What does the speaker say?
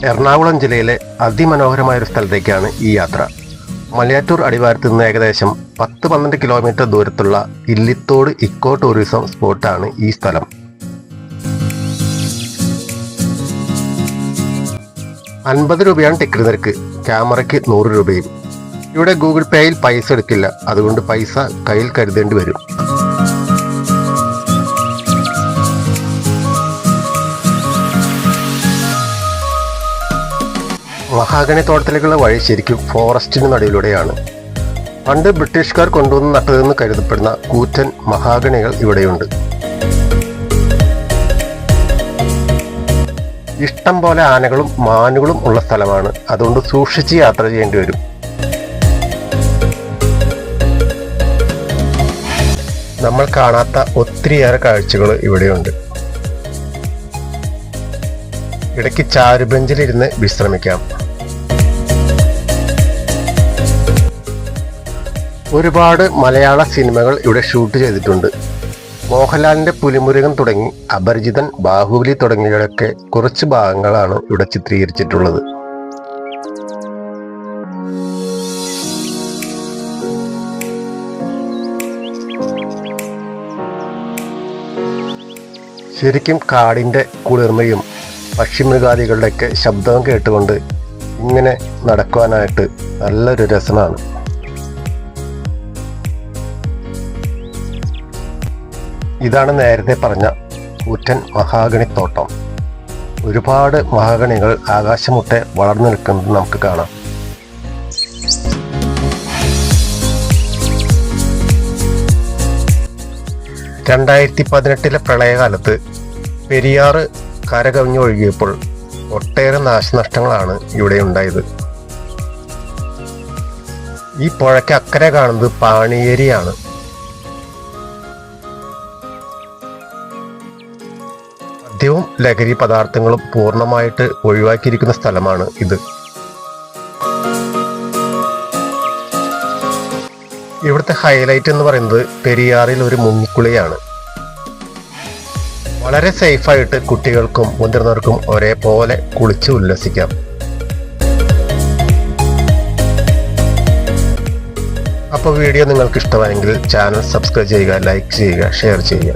എറണാകുളം ജില്ലയിലെ അതിമനോഹരമായൊരു സ്ഥലത്തേക്കാണ് ഈ യാത്ര. മലയാറ്റൂർ അടിവാരത്ത് നിന്ന് ഏകദേശം 10-12 കിലോമീറ്റർ ദൂരത്തുള്ള ഇല്ലിത്തോട് ഇക്കോ ടൂറിസം സ്പോട്ടാണ് ഈ സ്ഥലം. ₹50 ടിക്കറ്റ് നിരക്ക്, ക്യാമറയ്ക്ക് 100 രൂപയും. ഇവിടെ ഗൂഗിൾ പേയിൽ പൈസ എടുക്കില്ല, അതുകൊണ്ട് പൈസ കയ്യിൽ കരുതേണ്ടി വരും. മഹാഗണി തോട്ടത്തിലേക്കുള്ള വഴി ശരിക്കും ഫോറസ്റ്റിന് നടുവിലൂടെയാണ്. പണ്ട് ബ്രിട്ടീഷുകാർ കൊണ്ടുവന്ന് നട്ടതെന്ന് കരുതപ്പെടുന്ന കൂറ്റൻ മഹാഗണികൾ ഇവിടെയുണ്ട്. ഇഷ്ടം പോലെ ആനകളും മാനുകളും ഉള്ള സ്ഥലമാണ്, അതുകൊണ്ട് സൂക്ഷിച്ച് യാത്ര ചെയ്യേണ്ടി വരും. നമ്മൾ കാണാത്ത ഒത്തിരിയേറെ കാഴ്ചകൾ ഇവിടെയുണ്ട്. ഇടയ്ക്ക് ചാരുബെഞ്ചിലിരുന്ന് വിശ്രമിക്കാം. ഒരുപാട് മലയാള സിനിമകൾ ഇവിടെ ഷൂട്ട് ചെയ്തിട്ടുണ്ട്. മോഹൻലാലിന്റെ പുലിമുരുകൻ തുടങ്ങി അപരിചിതൻ, ബാഹുബലി തുടങ്ങിയവയൊക്കെ കുറച്ച് ഭാഗങ്ങളാണ് ഇവിടെ ചിത്രീകരിച്ചിട്ടുള്ളത്. ശരിക്കും കാടിന്റെ കുളിർമയും പക്ഷിമൃഗാദികളുടെയൊക്കെ ശബ്ദം കേട്ടുകൊണ്ട് ഇങ്ങനെ നടക്കുവാനായിട്ട് നല്ലൊരു രസമാണ്. ഇതാണ് നേരത്തെ പറഞ്ഞ കൂറ്റൻ മഹാഗണിത്തോട്ടം. ഒരുപാട് മഹാഗണികൾ ആകാശമുട്ടെ വളർന്നു നിൽക്കുന്നത് നമുക്ക് കാണാം. (2018) പ്രളയകാലത്ത് പെരിയാറ് കരകവിഞ്ഞൊഴുകിയപ്പോൾ ഒട്ടേറെ നാശനഷ്ടങ്ങളാണ് ഇവിടെ ഉണ്ടായത്. ഈ പുഴയ്ക്ക് അക്കരെ കാണുന്നത് പാണിയേരിയാണ്. മദ്യവും ലഹരി പദാർത്ഥങ്ങളും പൂർണ്ണമായിട്ട് ഒഴിവാക്കിയിരിക്കുന്ന സ്ഥലമാണ് ഇത്. ഇവിടുത്തെ ഹൈലൈറ്റ് എന്ന് പറയുന്നത് പെരിയാറിൽ ഒരു മുങ്ങിക്കുളിയാണ്. വളരെ സേഫായിട്ട് കുട്ടികൾക്കും മുതിർന്നവർക്കും ഒരേപോലെ കുളിച്ച് ഉല്ലസിക്കാം. അപ്പോൾ വീഡിയോ നിങ്ങൾക്ക് ഇഷ്ടമായെങ്കിൽ ചാനൽ സബ്സ്ക്രൈബ് ചെയ്യുക, ലൈക്ക് ചെയ്യുക, ഷെയർ ചെയ്യുക.